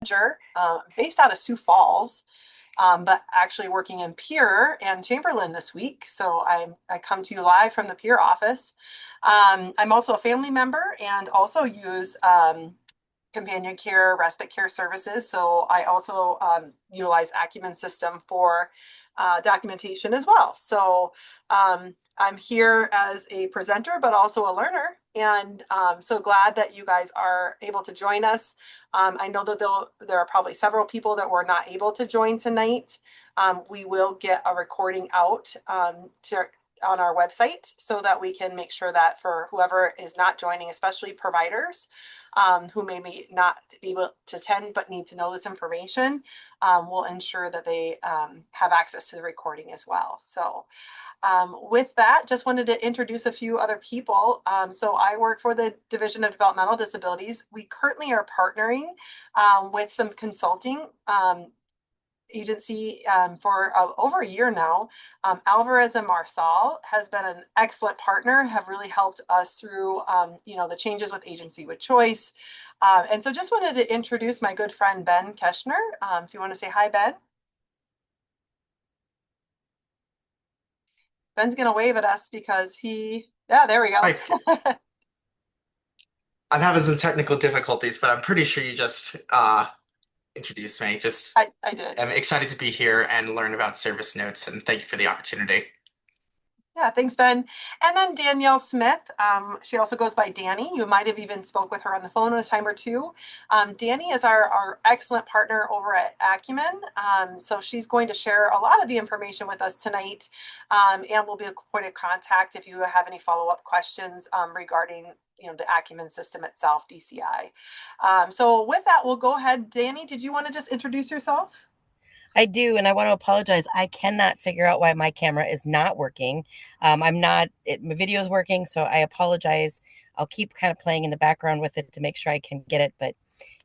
manager based out of Sioux Falls, but actually working in Pierre and Chamberlain this week. So I come to you live from the Pierre office. I'm also a family member and also use companion care, respite care services. So I also utilize Acumen system for documentation as well. So I'm here as a presenter, but also a learner. And so glad that you guys are able to join us. I know that there are probably several people that were not able to join tonight. We will get a recording out on our website so that we can make sure that for whoever is not joining, especially providers who may not be able to attend but need to know this information, we'll ensure that they have access to the recording as well. So with that, just wanted to introduce a few other people. So I work for the Division of Developmental Disabilities. We currently are partnering with some consulting agency for over a year now. Alvarez and Marsal has been an excellent partner, have really helped us through the changes with agency with choice. And so just wanted to introduce my good friend, Ben Keschner. If you want to say hi, Ben. Ben's going to wave at us because yeah, there we go. Hi. I'm having some technical difficulties, but I'm pretty sure you just introduced me. Just I did. am excited to be here and learn about service notes, and thank you for the opportunity. Yeah, thanks, Ben. And then Danielle Smith. She also goes by Danny. You might have even spoke with her on the phone a time or two. Danny is our excellent partner over at Acumen. So she's going to share a lot of the information with us tonight, and will be a point of contact if you have any follow-up questions regarding the Acumen system itself, DCI. So with that, we'll go ahead. Danny, did you want to just introduce yourself? I do, and I want to apologize. I cannot figure out why my camera is not working. My video is working, so I apologize. I'll keep kind of playing in the background with it to make sure I can get it. But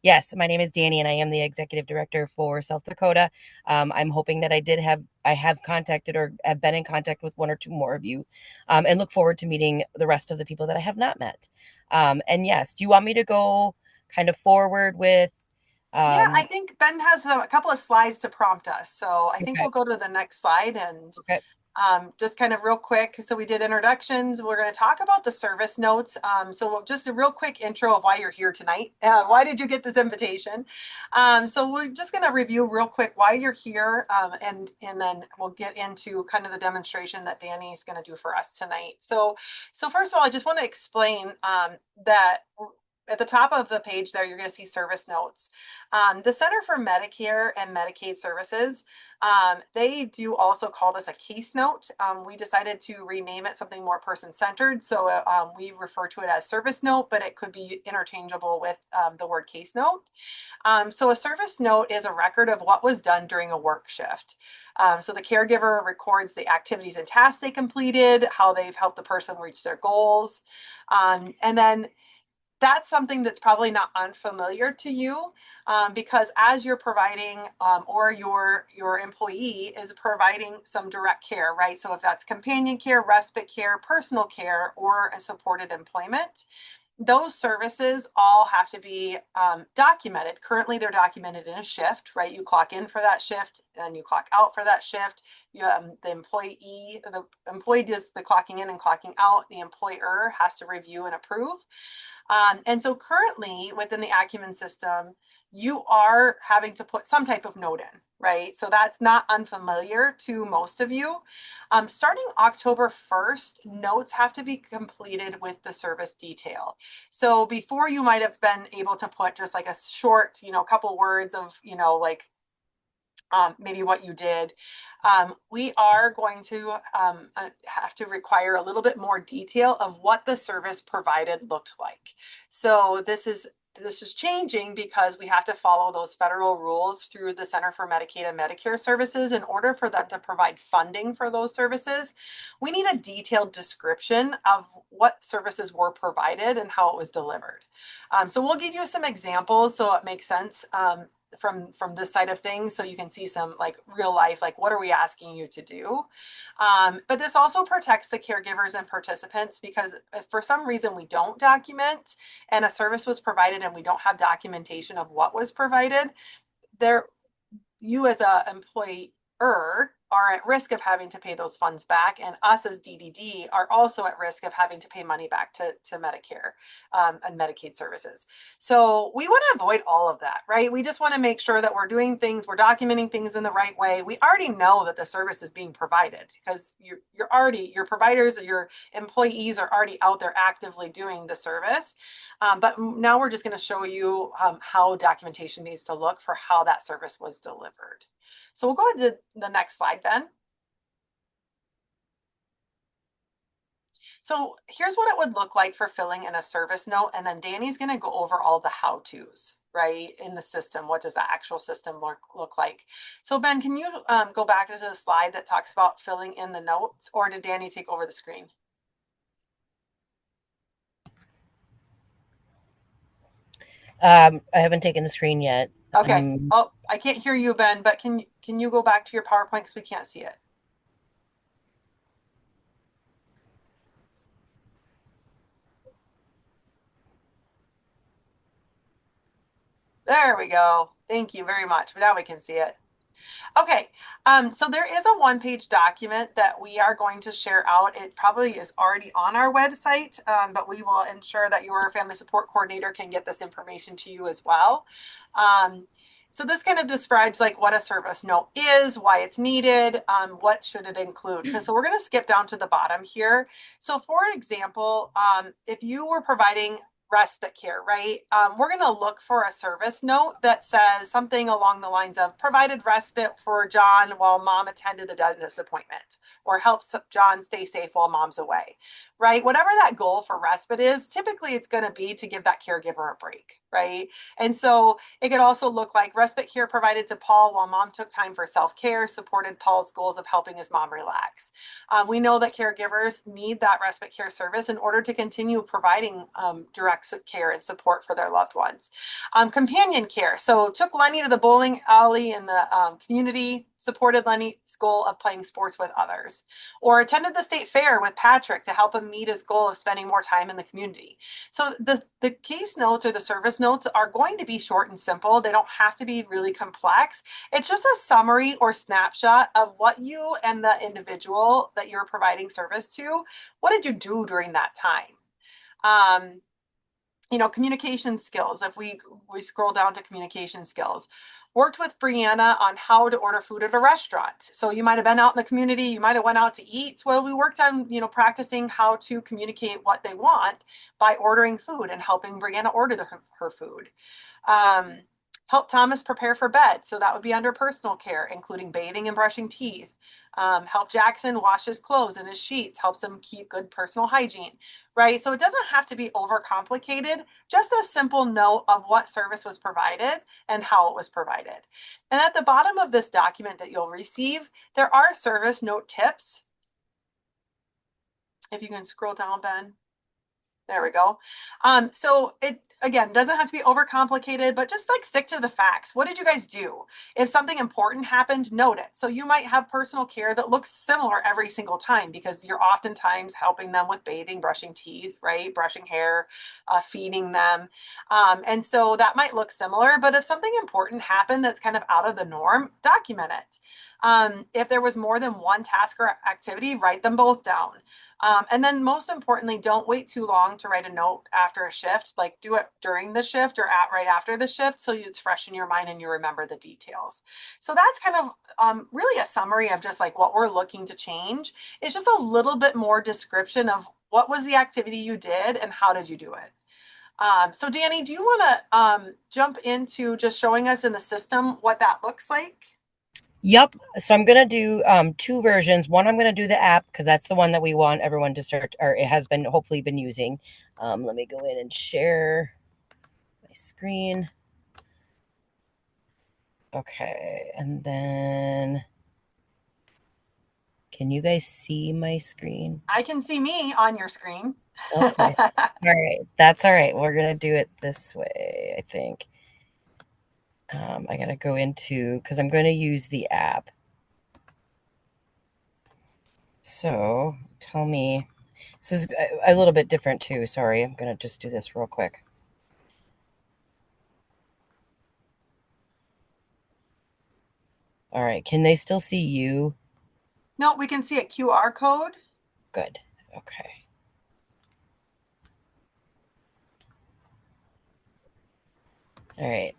yes, my name is Danny, and I am the executive director for South Dakota. I'm hoping that I have contacted or have been in contact with one or two more of you, and look forward to meeting the rest of the people that I have not met. And yes, do you want me to go kind of forward with? Yeah, I think Ben has a couple of slides to prompt us. So I think Okay. we'll go to the next slide and Okay. just kind of real quick. So we did introductions. We're going to talk about the service notes. So just a real quick intro of why you're here tonight. Why did you get this invitation? So we're just going to review real quick why you're here, and then we'll get into kind of the demonstration that Danny is going to do for us tonight. So first of all, I just want to explain that at the top of the page there, you're going to see service notes. The Center for Medicare and Medicaid Services, they do also call this a case note. We decided to rename it something more person-centered. So we refer to it as service note, but it could be interchangeable with the word case note. So a service note is a record of what was done during a work shift. So the caregiver records the activities and tasks they completed, how they've helped the person reach their goals. And then that's something that's probably not unfamiliar to you, because as you're providing or your employee is providing some direct care, right? So if that's companion care, respite care, personal care, or a supported employment, those services all have to be documented. Currently, they're documented in a shift, right? You clock in for that shift and you clock out for that shift. The employee does the clocking in and clocking out. The employer has to review and approve. And so currently within the Acumen system, you are having to put some type of note in, right? So that's not unfamiliar to most of you. Starting October 1st, notes have to be completed with the service detail. So before you might have been able to put just like a short, couple words of, maybe what you did. We are going to have to require a little bit more detail of what the service provided looked like. So this is changing because we have to follow those federal rules through the Center for Medicaid and Medicare Services. In order for them to provide funding for those services, we need a detailed description of what services were provided and how it was delivered. So we'll give you some examples so it makes sense. from this side of things, so you can see some like real life, like what are we asking you to do. But this also protects the caregivers and participants, because if for some reason we don't document and a service was provided and we don't have documentation of what was provided, there you as a employer are at risk of having to pay those funds back, and us as DDD are also at risk of having to pay money back to Medicare and Medicaid services. So we want to avoid all of that, right? We just want to make sure that we're doing things, we're documenting things in the right way. We already know that the service is being provided, because you're already, your providers, your employees are already out there actively doing the service. But now we're just going to show you how documentation needs to look for how that service was delivered. So we'll go to the next slide, Ben. So here's what it would look like for filling in a service note. And then Danny's going to go over all the how-tos, right, in the system. What does the actual system look like? So Ben, can you go back to the slide that talks about filling in the notes, or did Danny take over the screen? I haven't taken the screen yet. Okay. Oh, I can't hear you, Ben, but can you go back to your PowerPoint, because we can't see it? There we go. Thank you very much. Now we can see it. Okay, so there is a one-page document that we are going to share out. It probably is already on our website, but we will ensure that your family support coordinator can get this information to you as well. So this kind of describes like what a service note is, why it's needed, what should it include. So we're going to skip down to the bottom here. So for example, if you were providing respite care, right? We're going to look for a service note that says something along the lines of provided respite for John while mom attended a dentist appointment, or helps John stay safe while mom's away, right? Whatever that goal for respite is, typically it's going to be to give that caregiver a break, right? And so it could also look like respite care provided to Paul while mom took time for self-care, supported Paul's goals of helping his mom relax. We know that caregivers need that respite care service in order to continue providing direct care and support for their loved ones. Companion care. So took Lenny to the bowling alley in the community, supported Lenny's goal of playing sports with others, or attended the state fair with Patrick to help him meet his goal of spending more time in the community. So the case notes or the service notes are going to be short and simple. They don't have to be really complex. It's just a summary or snapshot of what you and the individual that you're providing service to, what did you do during that time? Communication skills. If we scroll down to communication skills, worked with Brianna on how to order food at a restaurant. So you might have been out in the community, you might have went out to eat. Well, we worked on, practicing how to communicate what they want by ordering food and helping Brianna order her food. Help Thomas prepare for bed. So that would be under personal care, including bathing and brushing teeth. Help Jackson wash his clothes and his sheets, helps him keep good personal hygiene, right? So it doesn't have to be overcomplicated, just a simple note of what service was provided and how it was provided. And at the bottom of this document that you'll receive, there are service note tips. If you can scroll down, Ben. There we go. So it, again, doesn't have to be overcomplicated, but just like stick to the facts. What did you guys do? If something important happened, note it. So you might have personal care that looks similar every single time, because you're oftentimes helping them with bathing, brushing teeth, right? Brushing hair, feeding them. And so that might look similar, but if something important happened that's kind of out of the norm, document it. If there was more than one task or activity, write them both down. And then most importantly, don't wait too long to write a note after a shift. Like do it during the shift or right after the shift, so it's fresh in your mind and you remember the details. So that's kind of really a summary of just like what we're looking to change. It's just a little bit more description of what was the activity you did and how did you do it. So Danny, do you want to jump into just showing us in the system what that looks like? Yep. So I'm going to do two versions. One, I'm going to do the app because that's the one that we want everyone to start, or it has been hopefully been using. Let me go in and share my screen. Okay. And then can you guys see my screen? I can see me on your screen. Okay. All right. That's all right. We're going to do it this way, I think. I got to go into, because I'm going to use the app. So tell me, this is a little bit different too. Sorry, I'm going to just do this real quick. All right, can they still see you? No, we can see a QR code. Good. Okay. All right.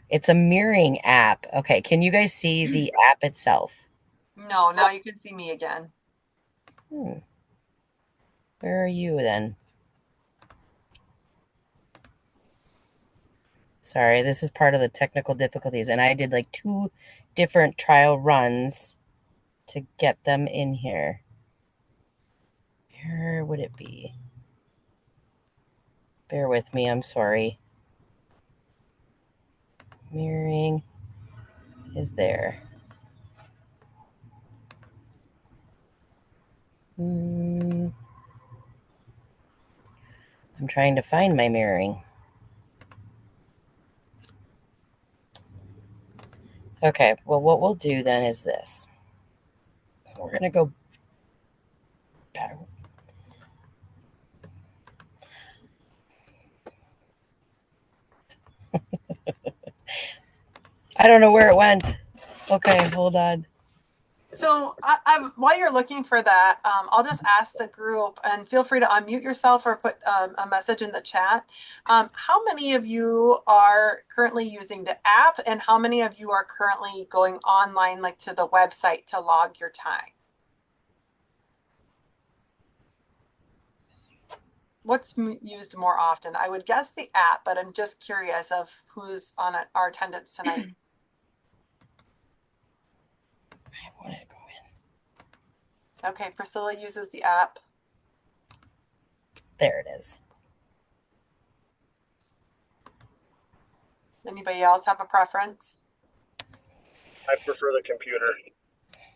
It's a mirroring app. Okay, can you guys see the app itself? No, now you can see me again. Where are you then? Sorry, this is part of the technical difficulties, and I did like 2 different trial runs to get them in here. Where would it be? Bear with me, I'm sorry. Mirroring is there. I'm trying to find my mirroring. Okay, well, what we'll do then is this. We're going to go back. I don't know where it went. Okay, hold on. So while you're looking for that, I'll just ask the group, and feel free to unmute yourself or put a message in the chat. How many of you are currently using the app, and how many of you are currently going online, like to the website, to log your time? What's used more often? I would guess the app, but I'm just curious of who's on our attendance tonight. I wanted to go in. Okay, Priscilla uses the app. There it is. Anybody else have a preference? I prefer the computer.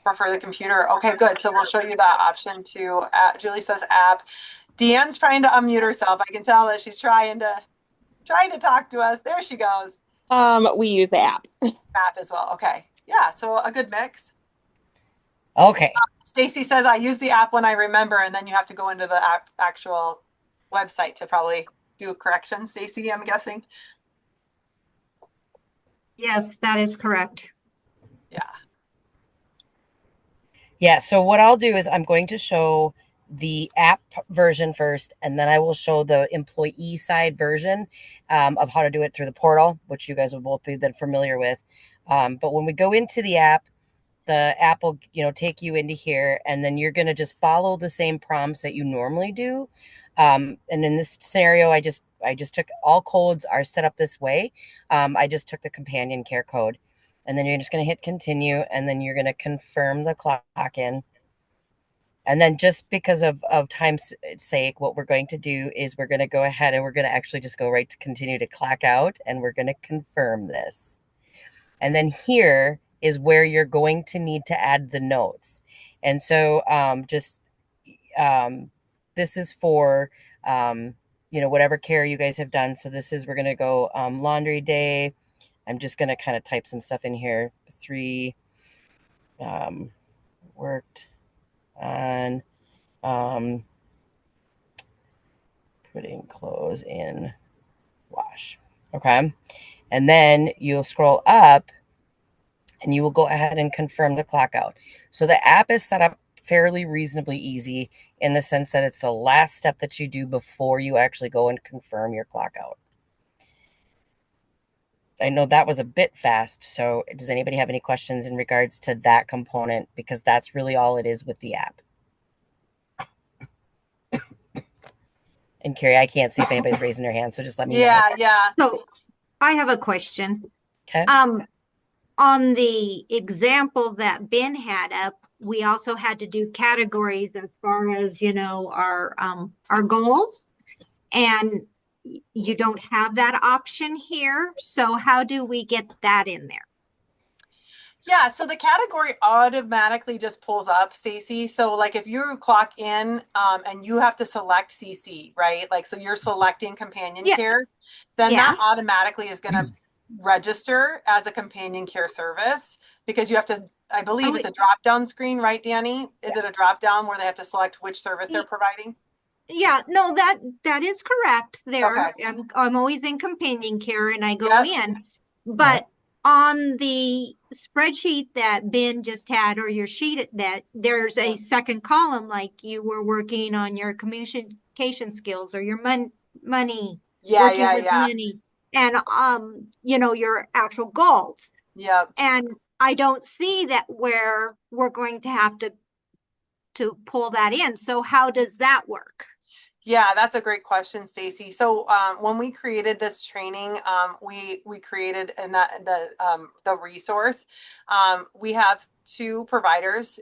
Prefer the computer. Okay, good. So we'll show you that option too. Julie says app. Deanne's trying to unmute herself. I can tell that she's trying to talk to us. There she goes. We use the app. App as well. Okay. Yeah. So a good mix. Okay. Stacy says I use the app when I remember, and then you have to go into the actual website to probably do a correction. Stacy, I'm guessing. Yes, that is correct. Yeah. Yeah, so what I'll do is I'm going to show the app version first, and then I will show the employee side version of how to do it through the portal, which you guys will both be then familiar with. But when we go into the app will, take you into here, and then you're going to just follow the same prompts that you normally do. And in this scenario, I just took all codes are set up this way. I just took the companion care code. And then you're just going to hit continue, and then you're going to confirm the clock in. And then just because of time's sake, what we're going to do is we're going to go ahead and we're going to actually just go right to continue to clock out, and we're going to confirm this. And then here is where you're going to need to add the notes. And so this is for, whatever care you guys have done. So this is, we're going to go laundry day. I'm just going to kind of type some stuff in here. 3 worked on putting clothes in wash. Okay. And then you'll scroll up and you will go ahead and confirm the clock out. So the app is set up fairly reasonably easy in the sense that it's the last step that you do before you actually go and confirm your clock out. I know that was a bit fast. So does anybody have any questions in regards to that component? Because that's really all it is with the app. And Carrie, I can't see if anybody's raising their hand, so just let me know. Yeah. So I have a question. Okay. On the example that Ben had up, we also had to do categories as far as, our goals. And you don't have that option here. So how do we get that in there? Yeah, so the category automatically just pulls up, Stacy. So like if you clock in and you have to select CC, right? Like, so you're selecting companion care, then that automatically is going to register as a companion care service because you have to, I believe Oh, it's a drop down screen, right, Danny? Is it a drop down where they have to select which service they're providing? yeah, no, that is correct Okay. there. I'm always in companion care and I go Yep. in. But on the spreadsheet that Ben just had or your sheet that there's a second column like you were working on your communication skills or your money, Yeah, working yeah, with yeah. money and your actual goals. Yep. And I don't see that where we're going to have to pull that in. So how does that work? Yeah, that's a great question, Stacy. So when we created this training, we created in that the resource. We have two providers.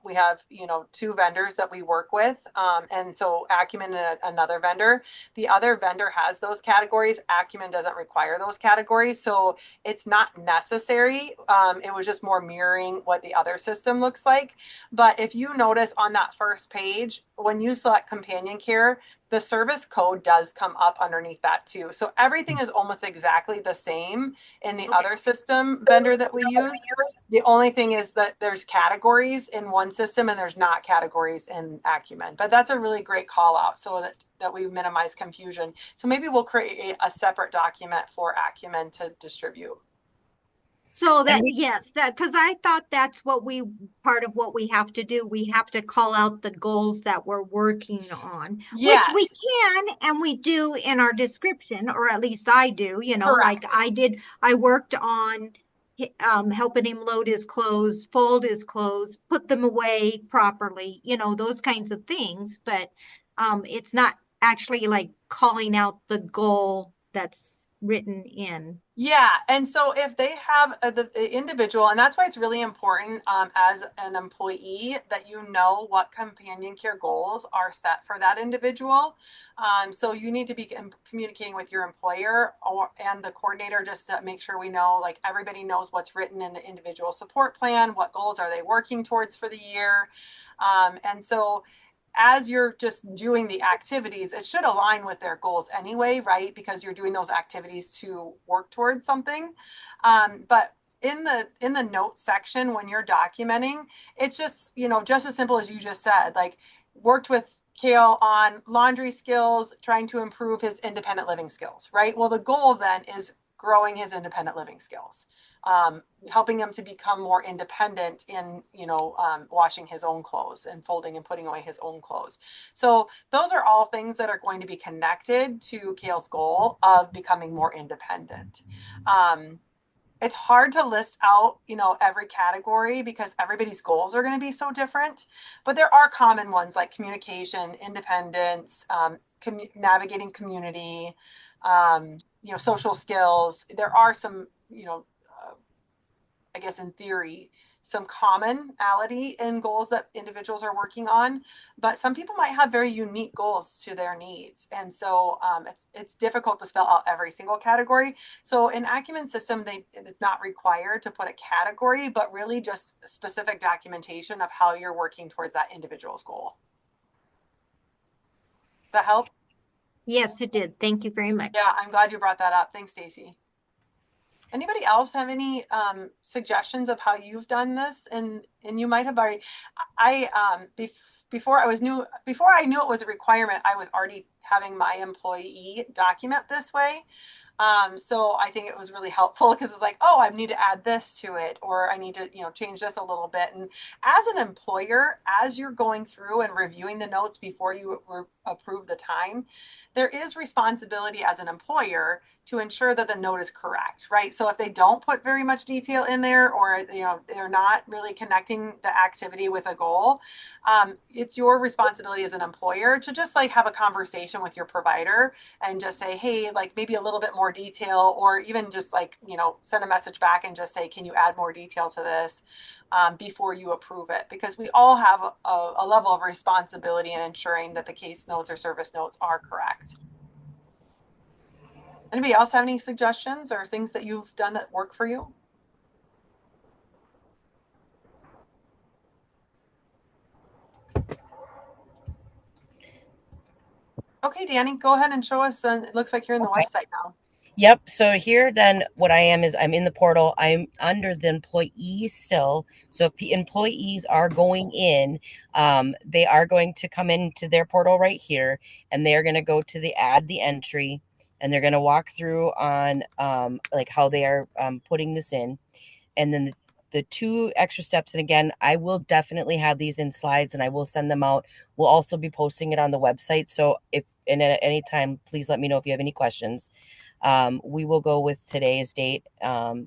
We have two vendors that we work with, and so Acumen and another vendor. The other vendor has those categories. Acumen doesn't require those categories, so it's not necessary. It was just more mirroring what the other system looks like. But if you notice on that first page, when you select companion care, the service code does come up underneath that too. So everything is almost exactly the same in the other system vendor that we use. The only thing is that there's categories in one system and there's not categories in Acumen. But that's a really great call out so that we minimize confusion. So maybe we'll create a separate document for Acumen to distribute. So that, yes, that, because I thought that's part of what we have to do. We have to call out the goals that we're working on, which we Yes, can and we do in our description, or at least I do, like correct. I worked on helping him load his clothes, fold his clothes, put them away properly, those kinds of things. But it's not actually like calling out the goal that's written in. Yeah, and so if they have the individual, and that's why it's really important as an employee that you know what companion care goals are set for that individual. So you need to be communicating with your employer and the coordinator just to make sure we know, like everybody knows what's written in the individual support plan, what goals are they working towards for the year. And so as you're just doing the activities, it should align with their goals anyway, right? Because you're doing those activities to work towards something. But in the notes section, when you're documenting, it's just, just as simple as you just said, like worked with Kale on laundry skills, trying to improve his independent living skills, right? Well, the goal then is growing his independent living skills, helping him to become more independent in, washing his own clothes and folding and putting away his own clothes. So those are all things that are going to be connected to Kale's goal of becoming more independent. It's hard to list out, every category because everybody's goals are going to be so different. But there are common ones like communication, independence, navigating community, social skills. There are some, I guess in theory, some commonality in goals that individuals are working on, but some people might have very unique goals to their needs, and so it's difficult to spell out every single category. So in Acumen system, it's not required to put a category, but really just specific documentation of how you're working towards that individual's goal. Does that help? Yes, it did. Thank you very much. Yeah, I'm glad you brought that up. Thanks, Stacy. Anybody else have any suggestions of how you've done this? And you might have already. Before I knew it was a requirement, I was already having my employee document this way. So I think it was really helpful because it's like, oh, I need to add this to it, or I need to, change this a little bit. And as an employer, as you're going through and reviewing the notes before you approve the time, there is responsibility as an employer to ensure that the note is correct, right? So if they don't put very much detail in there, or they're not really connecting the activity with a goal, it's your responsibility as an employer to just like have a conversation with your provider and just say, hey, like maybe a little bit more detail, or even just like, send a message back and just say, can you add more detail to this before you approve it? Because we all have a level of responsibility in ensuring that the case notes or service notes are correct. Anybody else have any suggestions or things that you've done that work for you? Okay, Danny, go ahead and show us. It looks like you're in the website now. Yep. So here, then, what I am is I'm in the portal. I'm under the employee still. So if employees are going in, they are going to come into their portal right here, and they are going to go to the add the entry, and they're going to walk through on like how they are putting this in, and then the two extra steps. And again, I will definitely have these in slides, and I will send them out. We'll also be posting it on the website. So if and at any time, please let me know if you have any questions. We will go with today's date, and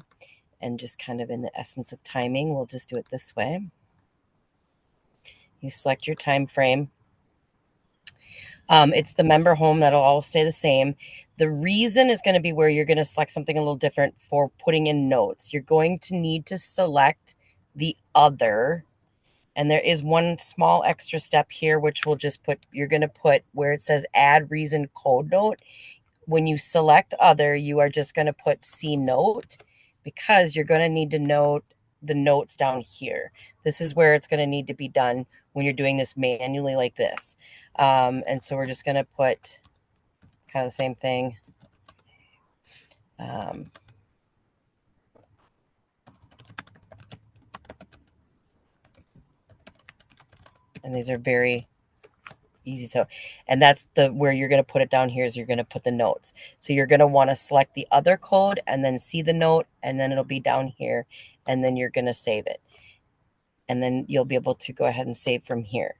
just kind of in the essence of timing, we'll just do it this way. You select your time frame. It's the member home that'll all stay the same. The reason is going to be where you're going to select something a little different for putting in notes. You're going to need to select the other. And there is one small extra step here, which we'll just put, you're going to put where it says add reason code note. When you select other, you are just going to put C note, because you're going to need to note the notes down here. This is where it's going to need to be done when you're doing this manually like this. And so we're just going to put kind of the same thing. And these are very easy to, and that's the where you're going to put it down here is you're going to put the notes. So you're going to want to select the other code and then see the note, and then it'll be down here, and then you're going to save it. And then you'll be able to go ahead and save from here.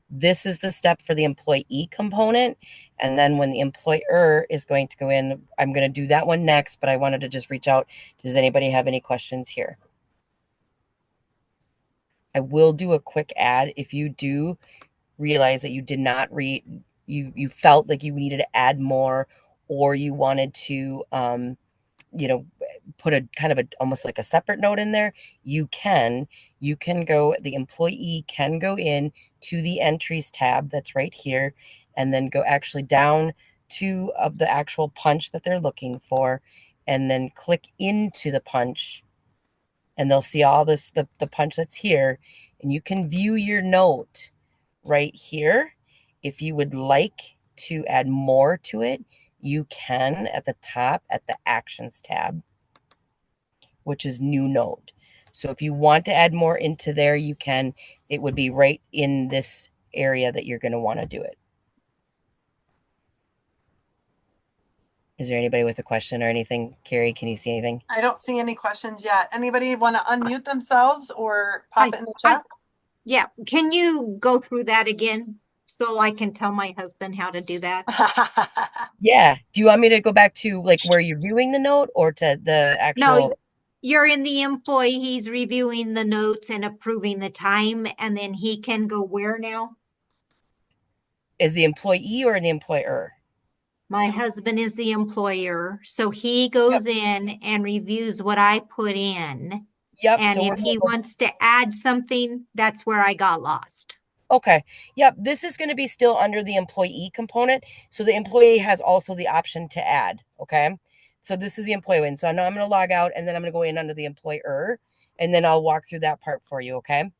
This is the step for the employee component. And then when the employer is going to go in, I'm going to do that one next, but I wanted to just reach out. Does anybody have any questions here? I will do a quick ad. If you do realize that you did not read, you felt like you needed to add more, or you wanted to, put a kind of a almost like a separate note in there, you can go, the employee can go in to the entries tab that's right here, and then go actually down to the actual punch that they're looking for, and then click into the punch, and they'll see all this, the punch that's here, and you can view your note right here. If you would like to add more to it, you can at the top at the actions tab, which is new note. So if you want to add more into there, you can. It would be right in this area that you're going to want to do it. Is there anybody with a question or anything? Carrie, can you see anything? I don't see any questions yet. Anybody want to unmute themselves or pop it in the chat? Yeah, can you go through that again so I can tell my husband how to do that? Yeah. Do you want me to go back to like where you're viewing the note, or to the actual? No, you're in the employee. He's reviewing the notes and approving the time, and then he can go where now? Is the employee or the employer? My husband is the employer, so he goes in and reviews what I put in. Yep. And So if he wants to add something, that's where I got lost. okay. Yep. This is going to be still under the employee component. So the employee has also the option to add. Okay. So this is the employee one. So now I'm going to log out, and then I'm going to go in under the employer, and then I'll walk through that part for you. Okay.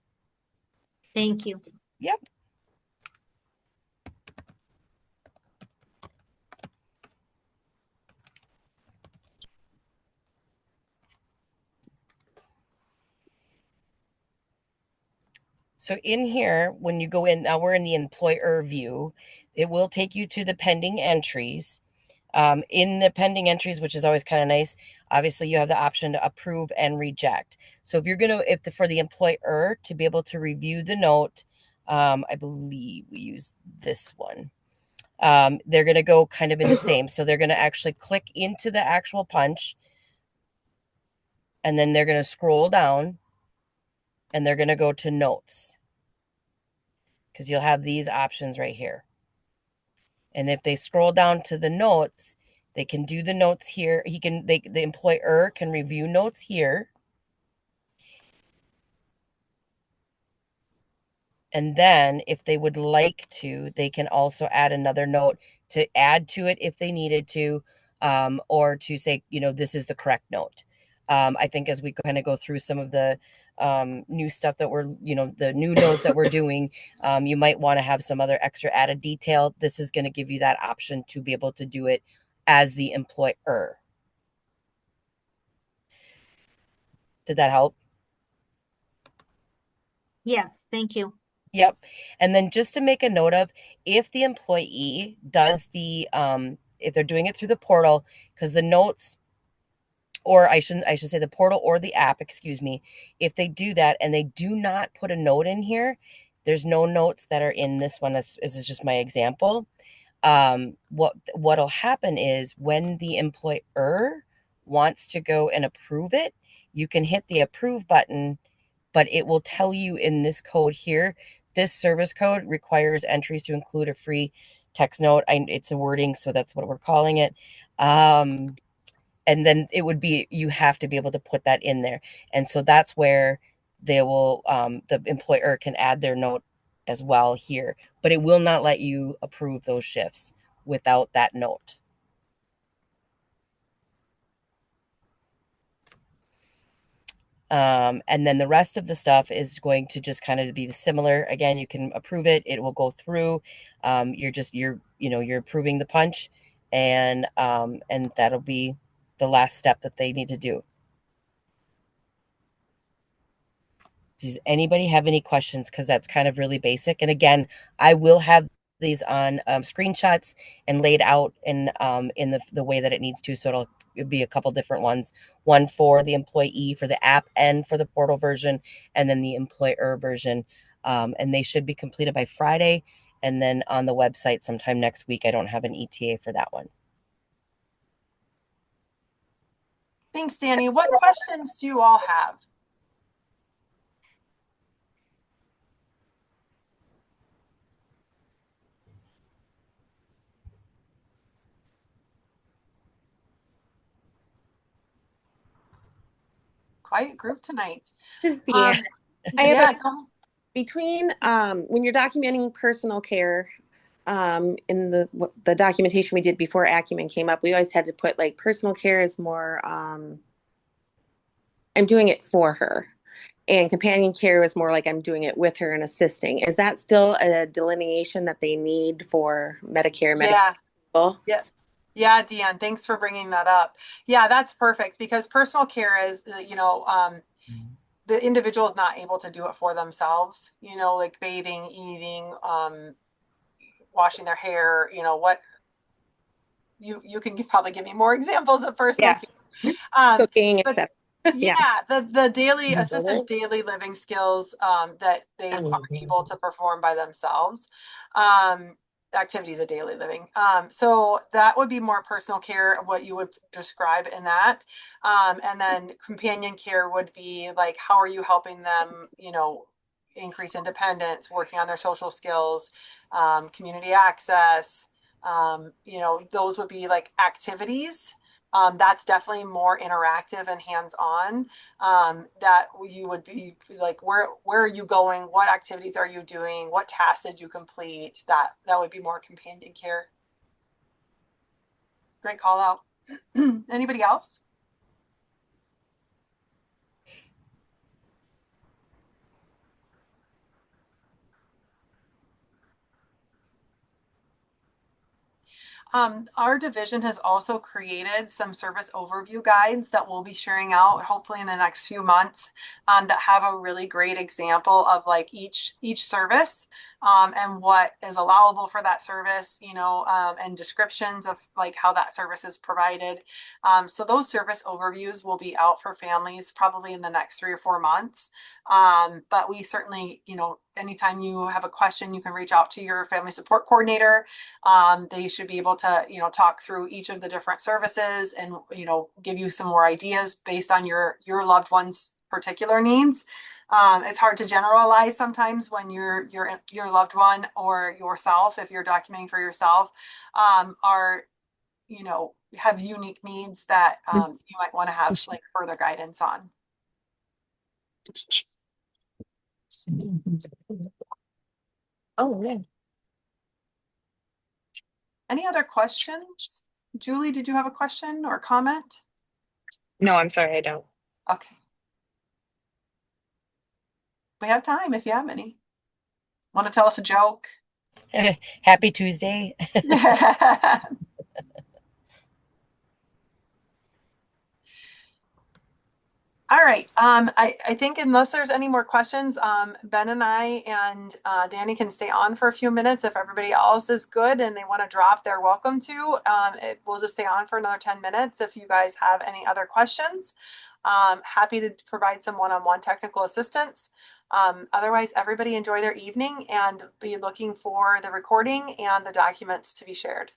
Thank you. Yep. So in here, when you go in, now we're in the employer view, it will take you to the pending entries. In the pending entries, which is always kind of nice, obviously you have the option to approve and reject. So if you're going to, for the employer to be able to review the note, I believe we use this one. They're going to go kind of in the same. So they're going to actually click into the actual punch, and then they're going to scroll down, and they're going to go to notes, because you'll have these options right here. And if they scroll down to the notes, they can do the notes here. The employer can review notes here. And then if they would like to, they can also add another note to add to it if they needed to, or to say, this is the correct note. I think as we kind of go through some of the new stuff that we're, the new notes that we're doing, you might want to have some other extra added detail. This is going to give you that option to be able to do it as the employer. Did that help? Yes, thank you. Yep. And then just to make a note of, if the employee does the if they're doing it through the portal, because the notes, or I should say the portal or the app, excuse me, if they do that and they do not put a note in here, there's no notes that are in this one. This is just my example. What'll happen is when the employer wants to go and approve it, you can hit the approve button, but it will tell you in this code here, this service code requires entries to include a free text note. It's a wording, so that's what we're calling it. And then it would be, you have to be able to put that in there. And so that's where they will, the employer can add their note as well here, but it will not let you approve those shifts without that note. And then the rest of the stuff is going to just kind of be similar. Again, you can approve it. It will go through. You're approving the punch, and that'll be the last step that they need to do. Does anybody have any questions? Because that's kind of really basic. And again, I will have these on screenshots and laid out in the way that it needs to. So it'll be a couple different ones, one for the employee for the app and for the portal version, and then the employer version. And they should be completed by Friday. And then on the website sometime next week. I don't have an ETA for that one. Thanks, Danny. What questions do you all have? Quiet group tonight. This is Deanne. Yeah, between when you're documenting personal care, in the documentation we did before Acumen came up, we always had to put like personal care is more I'm doing it for her, and companion care is more like I'm doing it with her and assisting. Is that still a delineation that they need for Medicare? Yeah. People? Yeah. Yeah, Deanne, thanks for bringing that up. Yeah, that's perfect, because personal care is, the individual is not able to do it for themselves, like bathing, eating, washing their hair, what you can probably give me more examples of personal care. Cooking, but etc. yeah, the daily assisted daily living skills that they are able to perform by themselves. Activities of daily living. So that would be more personal care, what you would describe in that. And then companion care would be like, how are you helping them, increase independence, working on their social skills, community access, those would be like activities. That's definitely more interactive and hands-on. That you would be like, where are you going? What activities are you doing? What tasks did you complete? That would be more companion care. Great call out. Anybody else? Our division has also created some service overview guides that we'll be sharing out hopefully in the next few months, that have a really great example of like each service, and what is allowable for that service, and descriptions of like how that service is provided. So those service overviews will be out for families probably in the next 3 or 4 months. But we certainly, anytime you have a question, you can reach out to your family support coordinator. They should be able to, talk through each of the different services and, give you some more ideas based on your loved one's particular needs. It's hard to generalize sometimes when your loved one or yourself, if you're documenting for yourself, are, have unique needs that you might want to have like further guidance on. Oh, yeah. Any other questions? Julie, did you have a question or comment? No, I'm sorry, I don't. Okay. We have time if you have any. Want to tell us a joke? Happy Tuesday. All right. I think unless there's any more questions, Ben and I and Danny can stay on for a few minutes. If everybody else is good and they want to drop, they're welcome to. We'll just stay on for another 10 minutes if you guys have any other questions. Happy to provide some one-on-one technical assistance. Otherwise, everybody enjoy their evening and be looking for the recording and the documents to be shared.